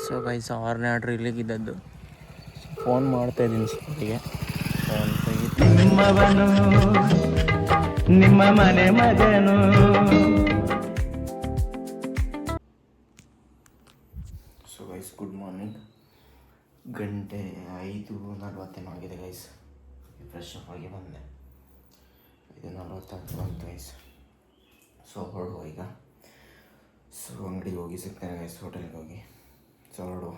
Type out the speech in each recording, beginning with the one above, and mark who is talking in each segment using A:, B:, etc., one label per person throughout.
A: So guys 6ನೇ order ಇಲ್ಲಿಗಿದ್ದದ್ದು. Phone ಮಾಡ್ತಾಯಿದ್ದೀನಿ ಸ್ಕೂಲಿಗೆ. ಫೋನ್
B: ನಿಮ್ಮವನು ನಿಮ್ಮ ಮನೆ ಮಗನು.
A: So guys good morning. ಗಂಟೆ 5:40 ಆಗಿದೆ ಗೈಸ್. ಫ್ರೆಶ್ ಅಪ್ ಆಗಿ ಬಂದೆ. 5:40 ಬಂತು ಗೈಸ್. ಸೊ ಹೊರಡುವ ಈಗ. ಸೊ ಅಂಗಡಿಗೆ ಹೋಗಿ ಸಿಗ್ತೇನೆ ಗೈಸ್, ಹೋಟೆಲ್ಗೆ ಹೋಗಿ. ಸೊ ಹೊರಡುವ.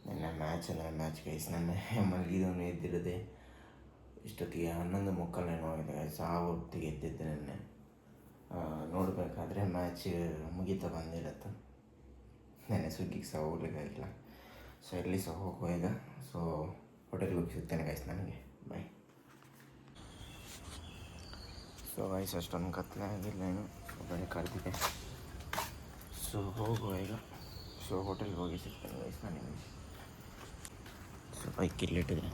A: ನಿನ್ನೆ ಮ್ಯಾಚ್ ಅಂದರೆ ಮ್ಯಾಚ್ ಗೈಸ್. ನೆನ್ನೆ ಮಲಗಿದವನು ಎದ್ದಿರದೆ ಇಷ್ಟೊತ್ತಿಗೆ 11:45 ಆಗಿದೆ ಗೈಸ್. ಆ ಹೊತ್ತಿಗೆ ಎದ್ದಿದ್ದೆ ನೆನ್ನೆ. ನೋಡಬೇಕಾದ್ರೆ ಮ್ಯಾಚ್ ಮುಗೀತಾ ಬಂದಿರತ್ತೆ. ನೆನ್ನೆ ಸ್ವಿಗ್ಗಿಗೆ ಸಹ ಹೋಗ್ಲಿಕ್ಕಾಗಿಲ್ಲ. ಸೊ ಎಲ್ಲಿ ಸಹ ಹೋಗುವ ಈಗ. ಸೊ ಹೋಟೆಲ್ಗೆ ಹೋಗಿ ಸಿಗ್ತೇನೆ ಗೈಸ್ ನನಗೆ. ಬಾಯ್. ಸೊ ಗೈಸ್ ಅಷ್ಟೊಂದು ಕತ್ಲೆ ಆಗಿಲ್ಲ ಏನು. ಸೊ ಬೆಳೆ ಕರೆದಿದೆ. ಸೊ ಹೋಗುವ ಈಗ. ಸೊ ಹೋಟೆಲ್ಗೆ ಹೋಗಿ ಸಿಗ್ತೇನೆ ಗೈಸ್ ನನಗೆ. ಸೊ ಬೈಕ್ ಇಲ್ಲಿಟ್ಟಿದೆ.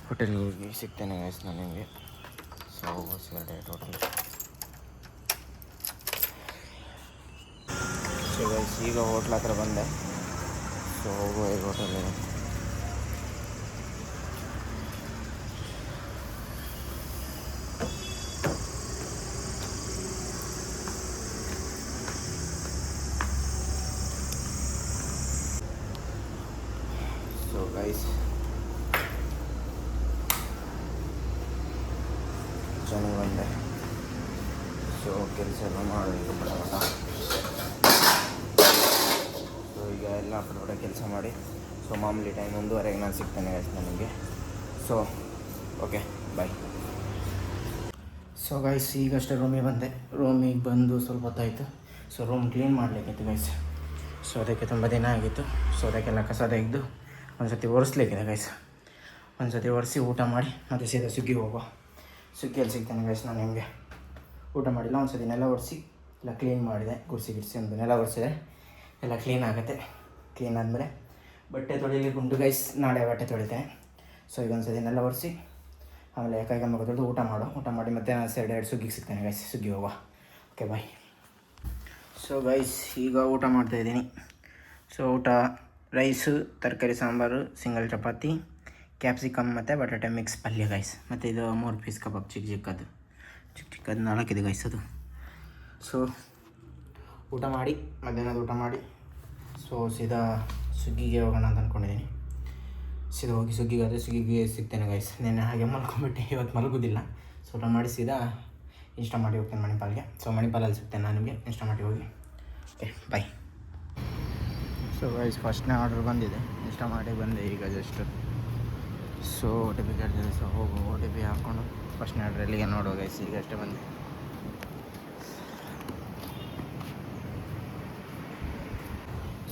A: ಹೋಟೆಲ್ಗೆ ಹೋಗಿ ಸಿಗ್ತೇನೆ ಗೈಸ್ ನನಗೆ. ಸೊ ಹೋಗುವ ಡೈರೆಕ್ಟ್ ಹೋಟೆಲ್. ಸೊ ಗೈಸ್ ಈಗ ಹೋಟ್ಲ್ ಹತ್ರ ಬಂದೆ. ಸೊ ಹೋಗುವ ಈಗ ಹೋಟೆಲಿಗೆ. ಸೊ ಗೈಸ್ ಚೆನ್ನಾಗಿ ಬಂದೆ. ಸೊ ಕೆಲಸ ಎಲ್ಲ ಮಾಡೋದು ಪಟ. ಸೊ ಈಗ ಎಲ್ಲ ಪಟ ಕೆಲಸ ಮಾಡಿ ಸೊ ಮಾಮೂಲಿ ಟೈಮ್ 1:15 ನಾನು ಸಿಗ್ತೇನೆ ಗೈಸ್ ನನಗೆ. So okay bye. So guys ಈಗಷ್ಟೇ ರೂಮಿಗೆ ಬಂದೆ. ರೂಮಿಗೆ ಬಂದು ಸ್ವಲ್ಪ ಹೊತ್ತಾಯಿತು. ಸೊ ರೂಮ್ ಕ್ಲೀನ್ ಮಾಡಲಿಕ್ಕಿತ್ತು ಗೈಸ್. ಸೊ ಅದಕ್ಕೆ ತುಂಬ ದಿನ ಆಗಿತ್ತು. ಸೊ ಅದಕ್ಕೆಲ್ಲ ಕಸ ತೆಗೆದು ಒಂದು ಸರ್ತಿ ಒರೆಸ್ಲಿಕ್ಕಿದೆ ಗೈಸ್. ಒಂದು ಸರ್ತಿ ಒರೆಸಿ ಊಟ ಮಾಡಿ ಮತ್ತು ಸೀದಾ ಸ್ವಿಗ್ಗಿಗೆ ಹೋಗುವ. ಸ್ವಿಗ್ಗಿಯಲ್ಲಿ ಸಿಗ್ತೇನೆ ಗೈಸ್ ನಾನು ನಿಮಗೆ. ಊಟ ಮಾಡಿಲ್ಲ, ಒಂದು ಸರ್ತಿ ನೆಲ ಒರೆಸಿ ಎಲ್ಲ ಕ್ಲೀನ್ ಮಾಡಿದೆ. ಗುಡಿಸಿ ಒಂದು ನೆಲ ಒರೆಸಿದೆ, ಎಲ್ಲ ಕ್ಲೀನ್ ಆಗುತ್ತೆ. ಕ್ಲೀನ್ ಆದಮೇಲೆ ಬಟ್ಟೆ ತೊಳಿಲಿಕ್ಕೆ ಉಂಟು ಗೈಸ್. ನಾಳೆ ಬಟ್ಟೆ ತೊಳಿತೇನೆ. ಸೊ ಈಗ ಒಂದು ಸರ್ತಿ ನೆಲ ಒರೆಸಿ ಆಮೇಲೆ ಕೈಗೆ ಮುಖ ತೊಳೆದು ಊಟ ಮಾಡಿ ಮತ್ತೆ ನಾನು ಡೈರೆಕ್ಟ್ ಸ್ವಿಗ್ಗಿಗೆ ಸಿಗ್ತೇನೆ ಗೈಸ್. ಸ್ವಿಗ್ಗಿ ಹೋಗುವ. Okay bye. ಸೊ ಗೈಸ್ ಈಗ ಊಟ ಮಾಡ್ತಾಯಿದ್ದೀನಿ. ಸೊ ಊಟ ರೈಸು, ತರಕಾರಿ ಸಾಂಬಾರು, ಸಿಂಗಲ್ ಚಪಾತಿ, ಕ್ಯಾಪ್ಸಿಕಮ್ ಮತ್ತು ಬಟಾಟೆ ಮಿಕ್ಸ್ ಪಲ್ಯ ಗೈಸ್. ಮತ್ತು ಇದು 3 ಪೀಸ್ ಕಬಾಬ್ ಚಿಕ್ಕದು 4 ಗೈಸ್ ಅದು. ಸೊ ಊಟ ಮಾಡಿ ಮಧ್ಯಾಹ್ನದ ಊಟ ಮಾಡಿ ಸೊ ಸೀದಾ ಸ್ವಿಗ್ಗಿಗೆ ಹೋಗೋಣ ಅಂತ ಅಂದ್ಕೊಂಡಿದ್ದೀನಿ. ಸೀದಾ ಹೋಗಿ ಸ್ವಿಗ್ಗಿಗೆ ಸಿಗ್ತೇನೆ ಗೈಸ್. ನೆನ್ನೆ ಹಾಗೆ ಮಲ್ಕೊಂಬಿಟ್ಟೆ, ಇವತ್ತು ಮಲಗೋದಿಲ್ಲ. ಸೊ ಊಟ ಮಾಡಿ ಸೀದಾ ಇನ್ಸ್ಟಾಮಾರ್ಟಿಗೆ ಹೋಗ್ತೇನೆ ಮಣಿಪಾಲ್ಗೆ. ಸೊ ಮಣಿಪಾಲಲ್ಲಿ ಸಿಗ್ತೇನೆ ನಾನು ನಿಮಗೆ ಇನ್ಸ್ಟಾಮಾರ್ಟಿಗೆ ಹೋಗಿ. Okay bye. ಸೊ ಗೈಸ್ ಫಸ್ಟ್ನೇ ಆರ್ಡ್ರ್ ಬಂದಿದೆ. ಇನ್ಸ್ಟಾಮಾರ್ಟಿಗೆ ಬಂದೆ ಈಗ ಜಸ್ಟ್. ಸೊ OTP ಕೇಳ್ತಿದೆ. ಸೊ ಹೋಗು OTP ಹಾಕ್ಕೊಂಡು ಫಸ್ಟ್ನೇ ಆರ್ಡ್ರ್ ಎಲ್ಲಿಗೆ ನೋಡುವ ಗೈಸ್. ಈಗ ಅಷ್ಟೇ ಬಂದೆ.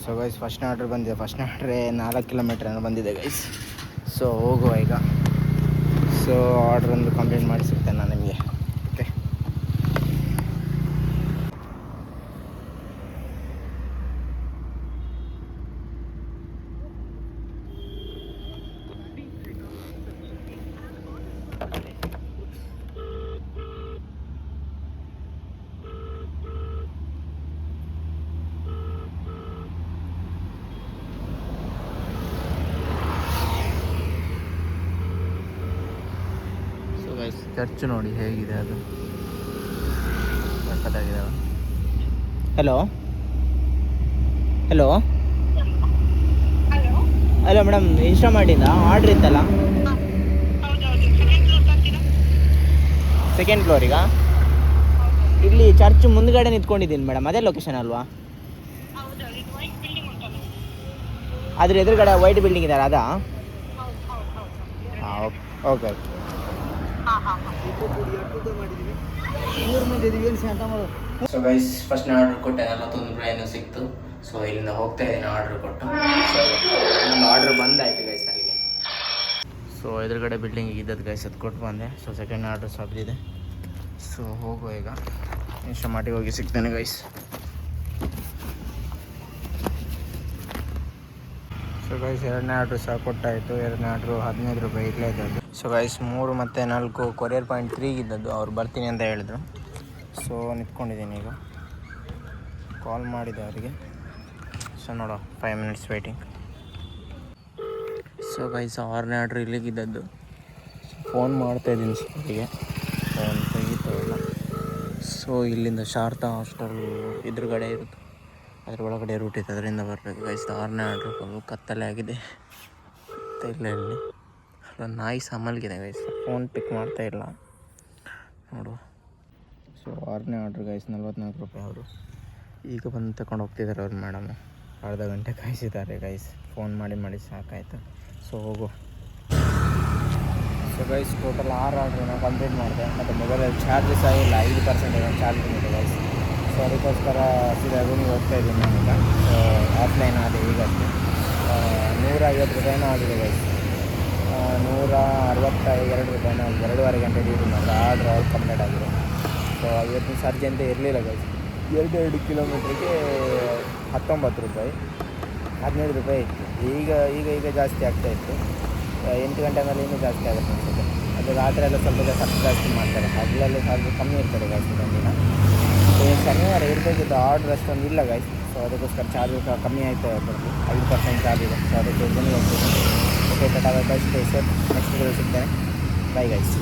A: ಸೊ ಗೈಸ್ ಫಸ್ಟ್ನೇ ಆರ್ಡ್ರ್ ಬಂದಿದೆ. ಫಸ್ಟ್ನೇ ಆರ್ಡ್ರೇ 4 ಕಿಲೋಮೀಟ್ರ್ ಏನೋ ಬಂದಿದೆ ಗೈಸ್. ಸೊ ಹೋಗುವ ಈಗ. ಸೊ ಆರ್ಡ್ರ್ ಒಂದು ಕಂಪ್ಲೀಟ್ ಮಾಡಿ ಸಿಗ್ತೇನೆ ನಾನು ನಿಮಗೆ. ಓಕೆ. ಚರ್ಚ್ ನೋಡಿ ಹೇಗಿದೆ, ಅದು ಸಕ್ಕತ್ತಾಗಿದ್ದಾವೆ. ಹಲೋ ಮೇಡಮ್, ಇನ್ಸ್ಟಾಮಾರ್ಟಿಂದ ಆರ್ಡ್ರ್ ಇತ್ತಲ್ಲ. ಸೆಕೆಂಡ್ ಫ್ಲೋರಿಗಾ? ಇಲ್ಲಿ ಚರ್ಚ್ ಮುಂದ್ಗಡೆ ನಿಂತ್ಕೊಂಡಿದ್ದೀನಿ ಮೇಡಮ್. ಅದೇ ಲೊಕೇಶನ್ ಅಲ್ವಾ? ಅದ್ರ ಎದುರುಗಡೆ ವೈಟ್ ಬಿಲ್ಡಿಂಗ್ ಇದೆಯಲ್ಲ ಅದಾ? ಹಾಂ ಓಕೆ. ಸೊ ಗೈಸ್ ಫಸ್ಟ್ನೇ ಆರ್ಡ್ರ್ ಕೊಟ್ಟೆ, 41 ರೂಪಾಯಿ ಏನೋ ಸಿಕ್ತು. ಸೊ ಇಲ್ಲಿಂದ ಹೋಗ್ತಾ ಇದ್ದೀನಿ ಆರ್ಡ್ರ್ ಕೊಟ್ಟು. ಒಂದು ಆರ್ಡ್ರ್ ಬಂದಾಯಿತು ಗೈಸ್ ಅಲ್ಲಿಗೆ. ಸೊ ಎದುರುಗಡೆ ಬಿಲ್ಡಿಂಗ್ ಇದ್ದದ್ದು ಗೈಸ್, ಅದು ಕೊಟ್ಟು ಬಂದೆ. ಸೊ ಸೆಕೆಂಡ್ ಆರ್ಡ್ರ್ ಸಾಬಿದೆ. ಸೊ ಹೋಗುವ ಈಗ. ಇನ್ಸ್ಟಾಮಾರ್ಟಿಗೆ ಹೋಗಿ ಸಿಗ್ತೇನೆ ಗೈಸ್. ಸೊ ಗೈಸ್ ಎರಡನೇ ಆರ್ಡ್ರು ಸಹ ಕೊಟ್ಟಾಯಿತು. ಎರಡನೇ ಆರ್ಡ್ರು 15 ರೂಪಾಯಿ ಇರಲೇ ಇದ್ದದ್ದು. ಸೊ ಗೈಸ್ 3 ಮತ್ತು 4 ಕೊರಿಯರ್ ಪಾಯಿಂಟ್ 3 ಇದ್ದದ್ದು. ಅವ್ರು ಬರ್ತೀನಿ ಅಂತ ಹೇಳಿದ್ರು. ಸೊ ನಿಂತ್ಕೊಂಡಿದ್ದೀನಿ ಈಗ. ಕಾಲ್ ಮಾಡಿದೆ ಅವರಿಗೆ. ಸೊ ನೋಡೋ 5 ಮಿನಿಟ್ಸ್ ವೇಟಿಂಗ್. ಸೊ ಗೈಸ್ 6ನೇ ಆರ್ಡ್ರ್ ಇಲ್ಲಿಗಿದ್ದದ್ದು. ಫೋನ್ ಮಾಡ್ತಾಯಿದ್ದೀನಿ ಅವರಿಗೆ, ಫೋನ್ ತೆಗಿತಾ ಇಲ್ಲ. ಸೊ ಇಲ್ಲಿಂದ ಶಾರದಾ ಹಾಸ್ಟೆಲ್ ಎದುರುಗಡೆ ಇರುತ್ತೆ, ಅದ್ರ ಒಳಗಡೆ ರೂಟ್ ಇತ್ತು, ಅದರಿಂದ ಬರಬೇಕು ಗೈಸ್. 6ನೇ ಆರ್ಡ್ರ್ ಫುಲ್ ಕತ್ತಲೆ ಆಗಿದೆ. ಇಲ್ಲ ಇಲ್ಲಿ ಅಲ್ಲೊಂದು ನಾಯಿ ಮಲಗಿದೆ ಗೈಸ್, ಫೋನ್ ಪಿಕ್ ಮಾಡ್ತಾ ಇಲ್ಲ ನೋಡು. ಸೊ 6ನೇ ಆರ್ಡ್ರ್ ಗೈಸ್ 44 ರೂಪಾಯಿ. ಅವರು ಈಗ ಬಂದು ತಗೊಂಡು ಹೋಗ್ತಿದ್ದಾರೆ ಅವ್ರು ಮೇಡಮು. ಅರ್ಧ ಗಂಟೆ ಕಾಯಿಸಿದ್ದಾರೆ ಗೈಸ್, ಫೋನ್ ಮಾಡಿ ಸಾಕಾಯಿತು. ಸೊ ಹೋಗು. ಸೊ ಗೈಸ್ ಟೋಟಲ್ 6 ಆರ್ಡ್ರನ್ನ ಕಂಪ್ಲೀಟ್ ಮಾಡಿದೆ. ಮತ್ತು ಮೊಬೈಲಲ್ಲಿ ಚಾರ್ಜಸ್ ಆಗಿಲ್ಲ, 5% ಚಾರ್ಜ್ ಇದೆ ಗೈಸ್. ಸೊ ಅದಕ್ಕೋಸ್ಕರ ಸೀದಾ ರೂಮಿಗೆ ಹೋಗ್ತಾಯಿದ್ದೀನಿ ನಾನೀಗ. ಸೊ ಆಫ್ಲೈನ್ ಆದ ಈಗಷ್ಟೇ 150 ರೂಪಾಯಿನೂ ಆಗಿದೆ ಗೈಸ್. 162 ರೂಪಾಯಿನೂ ಆಗಿದೆ. 2.5 ಗಂಟೆ ಡ್ಯೂಟಿ ಮಾಡಿದೆ, ಆರ್ಡ್ರ್ ಆಲ್ ಕಂಪ್ಲೀಟ್ ಆಗಿದೆ. ಸೊ ಇವತ್ತಿನ ಚಾರ್ಜ್ ಅಂತ ಇರಲಿಲ್ಲ ಗೈಸ್. 2 ಕಿಲೋಮೀಟ್ರಿಗೆ 19 ರೂಪಾಯಿ, 15 ರೂಪಾಯಿ ಇತ್ತು. ಈಗ ಜಾಸ್ತಿ ಆಗ್ತಾಯಿತ್ತು. 8 ಗಂಟೆ ಮೇಲೆ ಇನ್ನೂ ಜಾಸ್ತಿ ಆಗುತ್ತೆ ಅನಿಸುತ್ತೆ. ಅದು ರಾತ್ರಿ ಎಲ್ಲ ಸ್ವಲ್ಪ ಜಾಸ್ತಿ ಮಾಡ್ತಾರೆ, ಹಗಲಲ್ಲಿ ಸ್ವಲ್ಪ ಕಮ್ಮಿ ಇರ್ತಾರೆ ಗೈಸ್ ಒಂದಿನ. ಶನಿವಾರ ಇರಬೇಕಿತ್ತು, ಆರ್ಡ್ರ್ ಅಷ್ಟೊಂದು ಇಲ್ಲ ಗೈಸ್. ಸೊ ಅದಕ್ಕೋಸ್ಕರ ಚಾರ್ಜ್ ಕಮ್ಮಿ ಆಯ್ತು, 5% ಚಾರ್ಜ್ ಇದೆ. ಸೊ ಅದಕ್ಕೆ ಬಂದು ಹೋಗ್ತೀನಿ. Okay, tata bye bye, stay safe. Next video ಸಿಗ್ತೇನೆ. Bye guys.